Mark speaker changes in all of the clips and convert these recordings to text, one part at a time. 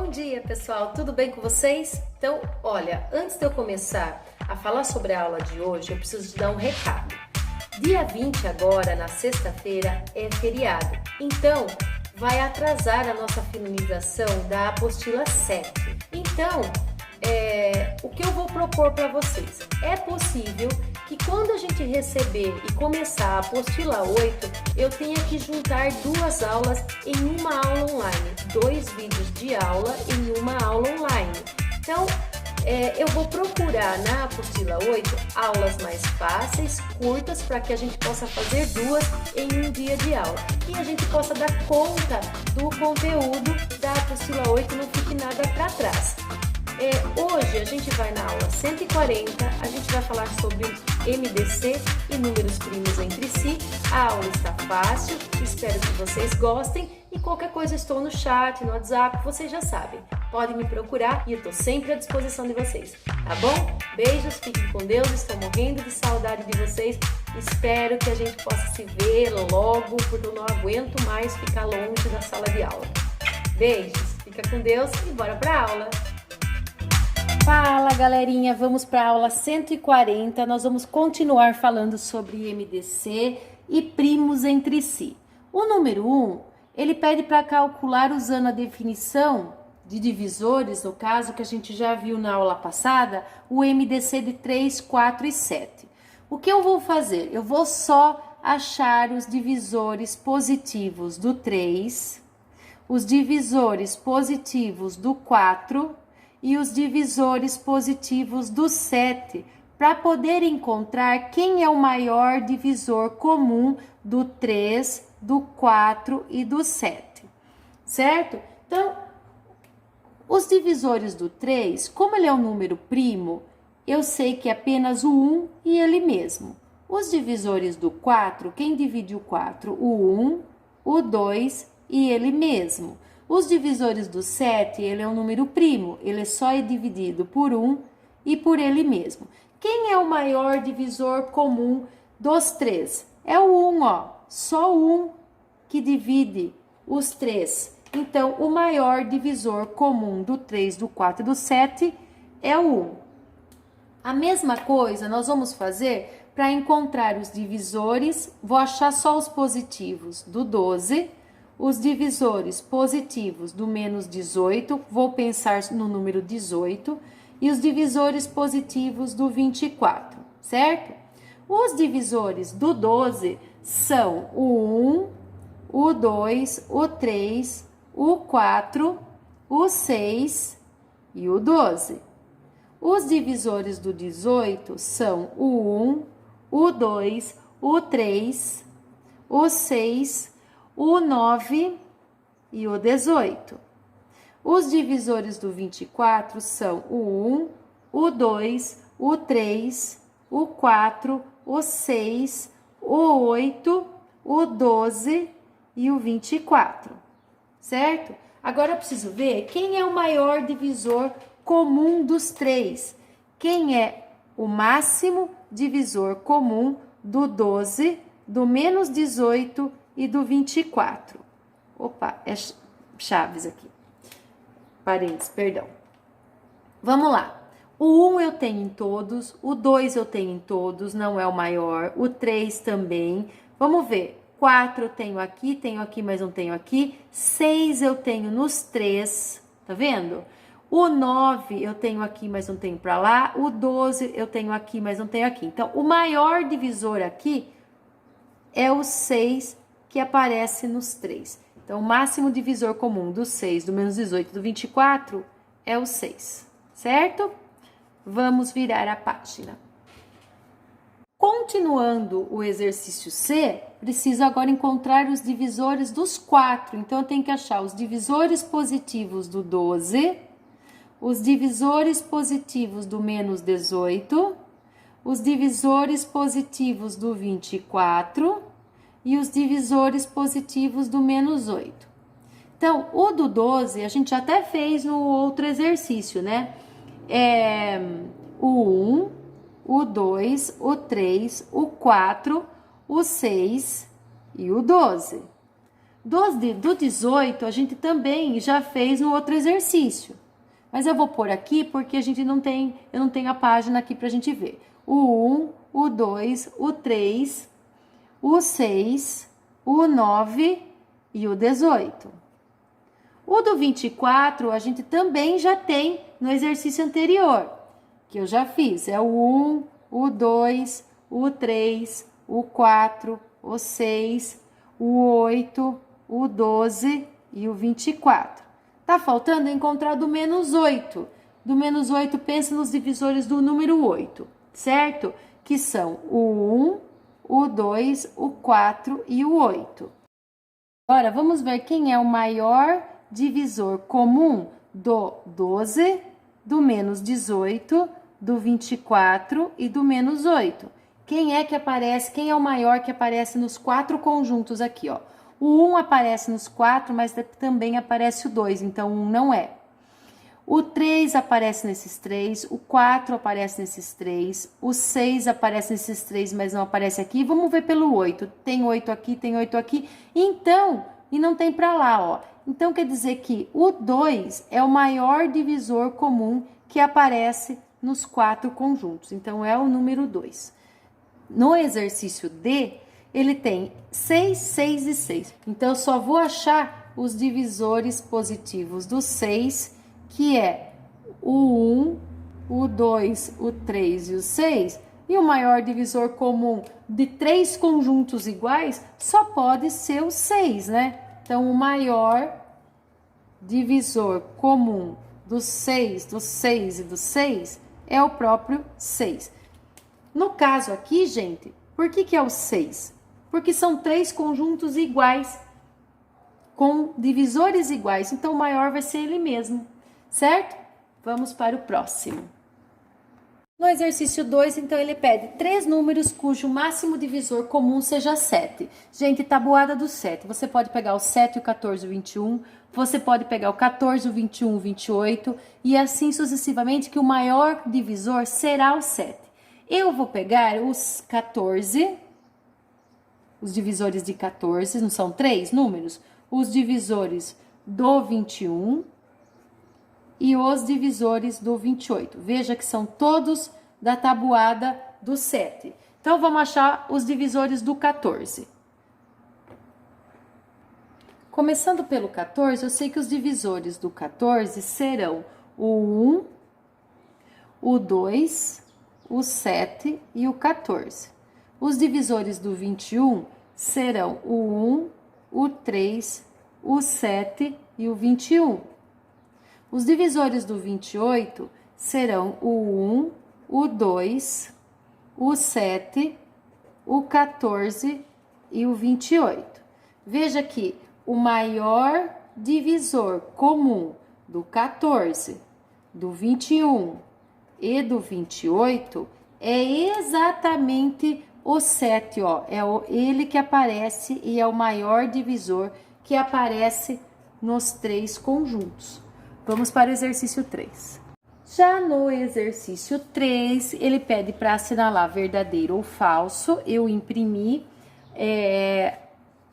Speaker 1: Bom dia, pessoal! Tudo bem com vocês? Então, olha, antes de eu começar a falar sobre a aula de hoje, eu preciso te dar um recado. Dia 20 agora, na sexta-feira, é feriado. Então, vai atrasar a nossa finalização da apostila 7. Então, o que eu vou propor para vocês? É possível que quando a gente receber e começar a apostila 8, eu tenha que juntar duas aulas em uma aula online, 2 vídeos de aula em uma aula online. Então, eu vou procurar na apostila 8 aulas mais fáceis, curtas, para que a gente possa fazer duas em um dia de aula e a gente possa dar conta do conteúdo da apostila 8 e não fique nada para trás. Hoje a gente vai na aula 140, a gente vai falar sobre MDC e números primos entre si. A aula está fácil, espero que vocês gostem e qualquer coisa estou no chat, no WhatsApp, vocês já sabem. Podem me procurar e eu estou sempre à disposição de vocês, tá bom? Beijos, fiquem com Deus, estou morrendo de saudade de vocês. Espero que a gente possa se ver logo, porque eu não aguento mais ficar longe da sala de aula. Beijos, fica com Deus e bora para a aula! Fala, galerinha, vamos para a aula 140, nós vamos continuar falando sobre MDC e primos entre si. O número 1, ele pede para calcular usando a definição de divisores, no caso que a gente já viu na aula passada, o MDC de 3, 4 e 7. O que eu vou fazer? Eu vou só achar os divisores positivos do 3, os divisores positivos do 4 e os divisores positivos do 7, para poder encontrar quem é o maior divisor comum do 3, do 4 e do 7, certo? Então, os divisores do 3, como ele é um número primo, eu sei que é apenas o 1 e ele mesmo. Os divisores do 4, quem divide o 4? O 1, o 2 e ele mesmo. Os divisores do 7, ele é um número primo, ele só é dividido por 1 e por ele mesmo. Quem é o maior divisor comum dos 3? É o 1, ó, só o 1 que divide os 3. Então, o maior divisor comum do 3, do 4 e do 7 é o 1. A mesma coisa nós vamos fazer para encontrar os divisores, vou achar só os positivos do 12, os divisores positivos do menos 18, vou pensar no número 18, e os divisores positivos do 24, certo? Os divisores do 12 são o 1, o 2, o 3, o 4, o 6 e o 12. Os divisores do 18 são o 1, o 2, o 3, o 6, o 9 e o 18. Os divisores do 24 são o 1, o 2, o 3, o 4, o 6, o 8, o 12 e o 24, certo? Agora eu preciso ver quem é o maior divisor comum dos 3. Quem é o máximo divisor comum do 12, do menos 18 e do 24. Opa, é chaves aqui. Parênteses, perdão. Vamos lá. O 1 eu tenho em todos, o 2 eu tenho em todos, não é o maior, o 3 também. Vamos ver. 4 eu tenho aqui, mas não tenho aqui. 6 eu tenho nos 3, tá vendo? O 9 eu tenho aqui, mas não tenho para lá. O 12 eu tenho aqui, mas não tenho aqui. Então, o maior divisor aqui é o 6, que aparece nos 3. Então, o máximo divisor comum do 6, do menos 18 e do 24 é o 6, certo? Vamos virar a página. Continuando o exercício C, preciso agora encontrar os divisores dos 4. Então, eu tenho que achar os divisores positivos do 12, os divisores positivos do menos 18, os divisores positivos do 24 e os divisores positivos do menos 8. Então, o do 12, a gente até fez no outro exercício, né? O 1, o 2, o 3, o 4, o 6 e o 12. Do 18, a gente também já fez no outro exercício. Mas eu vou pôr aqui porque eu não tenho a página aqui pra gente ver. O 1, o 2, o 3, o 6, o 9 e o 18. O do 24, a gente também já tem no exercício anterior, que eu já fiz. É o 1, o 2, o 3, o 4, o 6, o 8, o 12 e o 24. Tá faltando encontrar do menos 8. Do menos 8, pensa nos divisores do número 8, certo? Que são o 1, o 2, o 4 e o 8. Agora, vamos ver quem é o maior divisor comum do 12, do menos 18, do 24 e do menos 8. Quem é que aparece, quem é o maior que aparece nos 4 conjuntos aqui, ó? O 1 aparece nos 4, mas também aparece o 2, então 1 não é. O 3 aparece nesses 3, o 4 aparece nesses 3, o 6 aparece nesses 3, mas não aparece aqui. Vamos ver pelo 8. Tem 8 aqui, tem 8 aqui. Então, e não tem para lá, ó. Então, quer dizer que o 2 é o maior divisor comum que aparece nos 4 conjuntos. Então, é o número 2. No exercício D, ele tem 6, 6 e 6. Então, eu só vou achar os divisores positivos do 6, que é o 1, o 2, o 3 e o 6. E o maior divisor comum de 3 conjuntos iguais só pode ser o 6, né? Então, o maior divisor comum do 6 e do 6 é o próprio 6. No caso aqui, gente, por que é o 6? Porque são 3 conjuntos iguais, com divisores iguais. Então, o maior vai ser ele mesmo, certo? Vamos para o próximo. No exercício 2, então, ele pede 3 números cujo máximo divisor comum seja 7. Gente, tabuada do 7. Você pode pegar o 7, o 14 e o 21. Você pode pegar o 14, o 21, o 28. E assim sucessivamente, que o maior divisor será o 7. Eu vou pegar os 14, os divisores de 14, não são 3 números? Os divisores do 21 e os divisores do 28. Veja que são todos da tabuada do 7. Então, vamos achar os divisores do 14. Começando pelo 14, eu sei que os divisores do 14 serão o 1, o 2, o 7 e o 14. Os divisores do 21 serão o 1, o 3, o 7 e o 21. Os divisores do 28 serão o 1, o 2, o 7, o 14 e o 28. Veja que o maior divisor comum do 14, do 21 e do 28 é exatamente o 7, ó. É ele que aparece e é o maior divisor que aparece nos 3 conjuntos. Vamos para o exercício 3. Já no exercício 3, ele pede para assinalar verdadeiro ou falso. Eu imprimi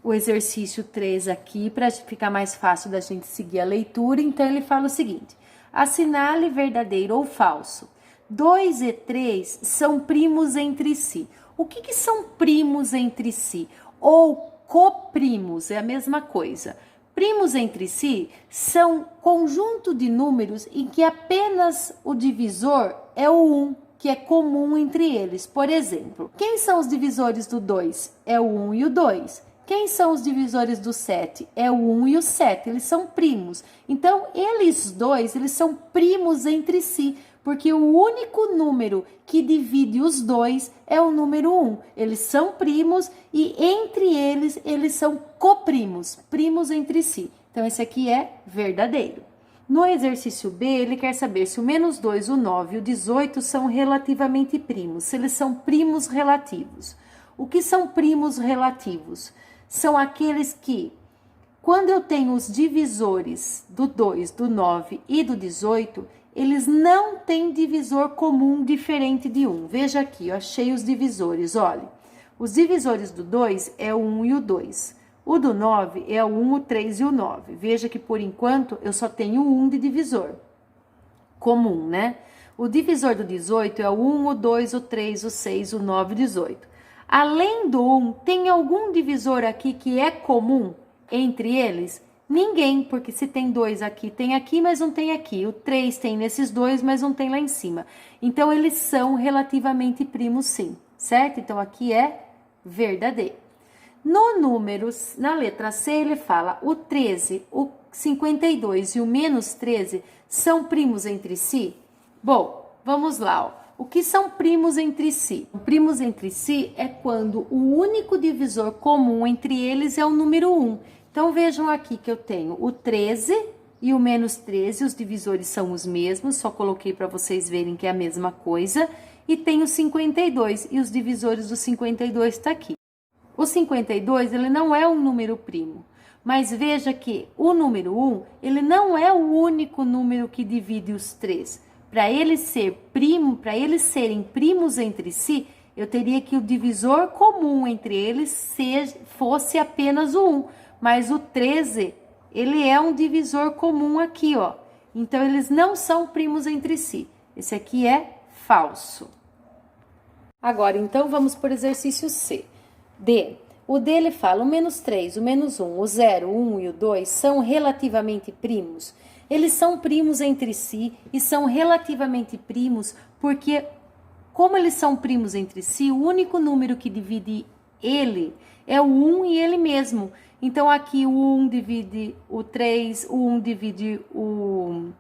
Speaker 1: o exercício 3 aqui para ficar mais fácil da gente seguir a leitura. Então, ele fala o seguinte: assinale verdadeiro ou falso. 2 e 3 são primos entre si. O que são primos entre si? Ou coprimos, é a mesma coisa. Primos entre si são conjunto de números em que apenas o divisor é o 1, que é comum entre eles. Por exemplo, quem são os divisores do 2? É o 1 e o 2. Quem são os divisores do 7? É o 1 e o 7, eles são primos. Então, eles dois, eles são primos entre si, porque o único número que divide os dois é o número 1. Eles são primos e entre eles, eles são coprimos, primos entre si. Então, esse aqui é verdadeiro. No exercício B, ele quer saber se o menos 2, o 9 e o 18 são relativamente primos, se eles são primos relativos. O que são primos relativos? São aqueles que, quando eu tenho os divisores do 2, do 9 e do 18, eles não têm divisor comum diferente de 1. Veja aqui, eu achei os divisores, olha. Os divisores do 2 é o 1 e o 2. O do 9 é o 1, o 3 e o 9. Veja que, por enquanto, eu só tenho 1 de divisor comum, né? O divisor do 18 é o 1, o 2, o 3, o 6, o 9 e o 18. Além do 1, tem algum divisor aqui que é comum entre eles? Ninguém, porque se tem 2 aqui, tem aqui, mas não tem aqui. O 3 tem nesses dois, mas não tem lá em cima. Então, eles são relativamente primos, sim, certo? Então, aqui é verdadeiro. No número, na letra C, ele fala o 13, o 52 e o menos 13 são primos entre si? Bom, vamos lá, ó. O que são primos entre si? Primos entre si é quando o único divisor comum entre eles é o número 1. Então, vejam aqui que eu tenho o 13 e o menos 13, os divisores são os mesmos, só coloquei para vocês verem que é a mesma coisa. E tem o 52, e os divisores do 52 está aqui. O 52, ele não é um número primo, mas veja que o número 1, ele não é o único número que divide os três. Para ele ser primo, para eles serem primos entre si, eu teria que o divisor comum entre eles fosse apenas o 1, mas o 13, ele é um divisor comum aqui, ó. Então, eles não são primos entre si. Esse aqui é falso. Agora, então, vamos para o exercício C. D. O D, ele fala, o menos 3, o menos 1, o 0, o 1 e o 2 são relativamente primos. Eles são primos entre si e são relativamente primos porque, como eles são primos entre si, o único número que divide ele é o 1 e ele mesmo. Então, aqui o 1 divide o 3, o 1 divide o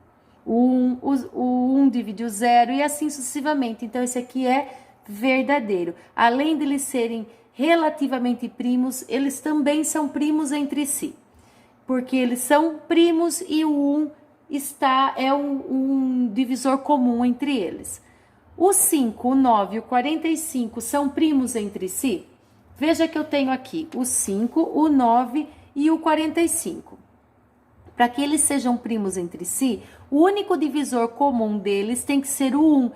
Speaker 1: 1, o 1 divide o 0 e assim sucessivamente. Então, esse aqui é verdadeiro. Além de eles serem relativamente primos, eles também são primos entre si. Porque eles são primos e o 1 é um divisor comum entre eles. O 5, o 9 e o 45 são primos entre si? Veja que eu tenho aqui o 5, o 9 e o 45. Para que eles sejam primos entre si, o único divisor comum deles tem que ser o 1.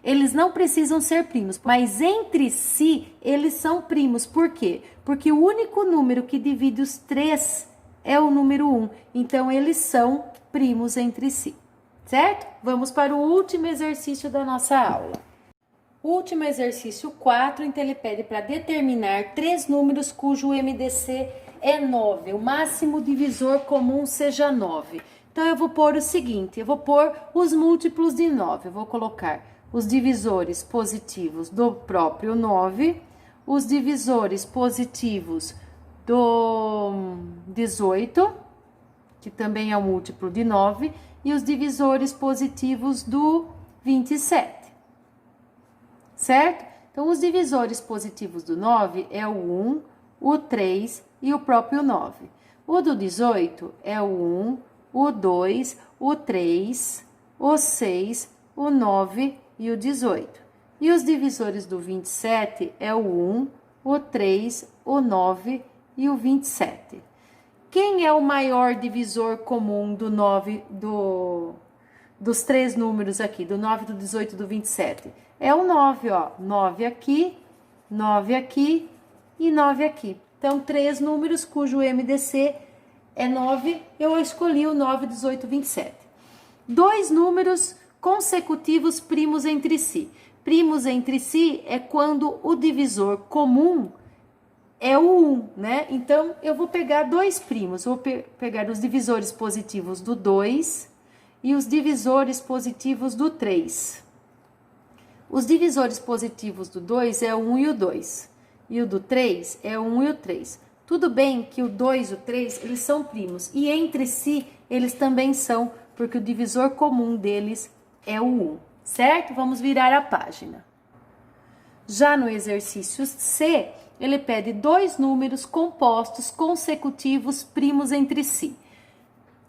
Speaker 1: Eles não precisam ser primos, mas entre si eles são primos. Por quê? Porque o único número que divide os três é o número 1. Então, eles são primos entre si, certo? Vamos para o último exercício da nossa aula. O último exercício 4, então ele pede para determinar 3 números cujo MDC é 9. O máximo divisor comum seja 9. Então, eu vou pôr o seguinte, eu vou pôr os múltiplos de 9. Eu vou colocar os divisores positivos do próprio 9, os divisores positivos do 18, que também é um múltiplo de 9, e os divisores positivos do 27, certo? Então, os divisores positivos do 9 é o 1, o 3 e o próprio 9. O do 18 é o 1, o 2, o 3, o 6, o 9 e o 18. E os divisores do 27 é o 1, o 3, o 9 e o 27. Quem é o maior divisor comum do 9, dos 3 números aqui, do 9, do 18 e do 27? É o 9, ó. 9 aqui, 9 aqui e 9 aqui. Então, 3 números cujo MDC é 9, eu escolhi o 9, 18 e 27. 2 números consecutivos primos entre si. Primos entre si é quando o divisor comum é o 1, né? Então, eu vou pegar 2 primos. Vou pegar os divisores positivos do 2 e os divisores positivos do 3. Os divisores positivos do 2 é o 1 e o 2. E o do 3 é o 1 e o 3. Tudo bem que o 2 e o 3, eles são primos. E entre si, eles também são, porque o divisor comum deles é o 1, certo? Vamos virar a página. Já no exercício C, ele pede 2 números compostos consecutivos primos entre si.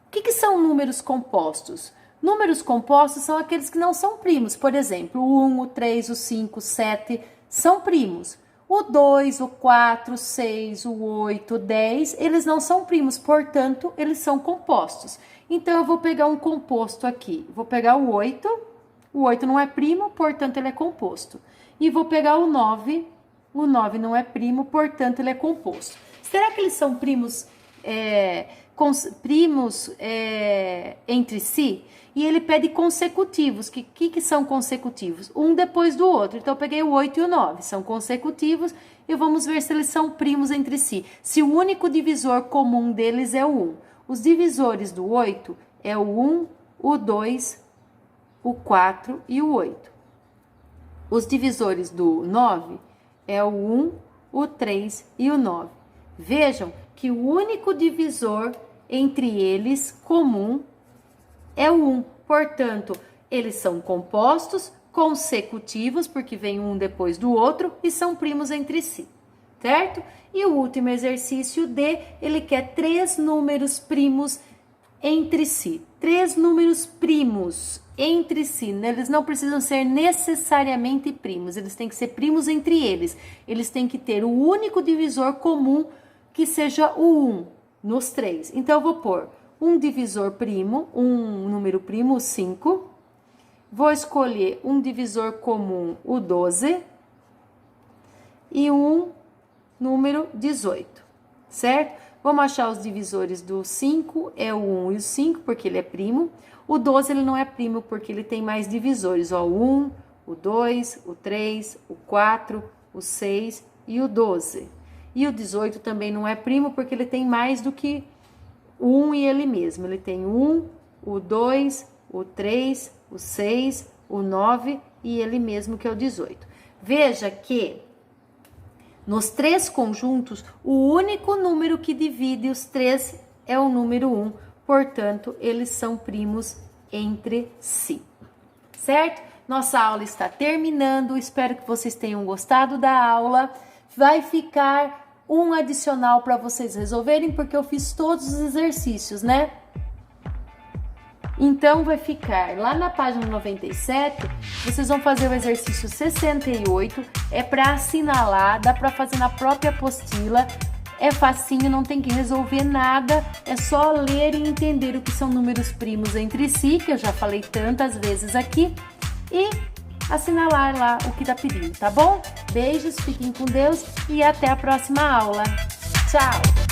Speaker 1: O que são números compostos? Números compostos são aqueles que não são primos. Por exemplo, o 1, o 3, o 5, o 7 são primos. O 2, o 4, o 6, o 8, o 10, eles não são primos, portanto, eles são compostos. Então, eu vou pegar um composto aqui. Vou pegar o 8 não é primo, portanto, ele é composto. E vou pegar o 9 não é primo, portanto, ele é composto. Será que eles são primos entre si? E ele pede consecutivos. Que são consecutivos? Um depois do outro. Então, eu peguei o 8 e o 9. São consecutivos e vamos ver se eles são primos entre si. Se o único divisor comum deles é o 1. Os divisores do 8 é o 1, o 2, o 4 e o 8. Os divisores do 9 é o 1, o 3 e o 9. Vejam que o único divisor entre eles comum é o 1. Portanto, eles são compostos, consecutivos, porque vem um depois do outro, e são primos entre si, certo? E o último exercício D, ele quer 3 números primos entre si. 3 números primos entre si, né? Eles não precisam ser necessariamente primos, eles têm que ser primos entre eles. Eles têm que ter o único divisor comum que seja o 1 nos 3. Então, eu vou pôr um divisor primo, um número primo, o 5. Vou escolher um divisor comum, o 12. E um número 18, certo? Vamos achar os divisores do 5, é o 1 e o 5, porque ele é primo. O 12, ele não é primo, porque ele tem mais divisores, ó, o 1, o 2, o 3, o 4, o 6 e o 12. E o 18 também não é primo, porque ele tem mais do que o 1 e ele mesmo. Ele tem o 1, o 2, o 3, o 6, o 9 e ele mesmo, que é o 18. Veja que nos 3 conjuntos, o único número que divide os 3 é o número 1. Portanto, eles são primos entre si. Certo? Nossa aula está terminando. Espero que vocês tenham gostado da aula. Vai ficar um adicional para vocês resolverem, porque eu fiz todos os exercícios, né? Então, vai ficar lá na página 97, vocês vão fazer o exercício 68, é para assinalar, dá para fazer na própria apostila, é facinho, não tem que resolver nada, é só ler e entender o que são números primos entre si, que eu já falei tantas vezes aqui, e assinalar lá o que tá pedindo, tá bom? Beijos, fiquem com Deus e até a próxima aula. Tchau!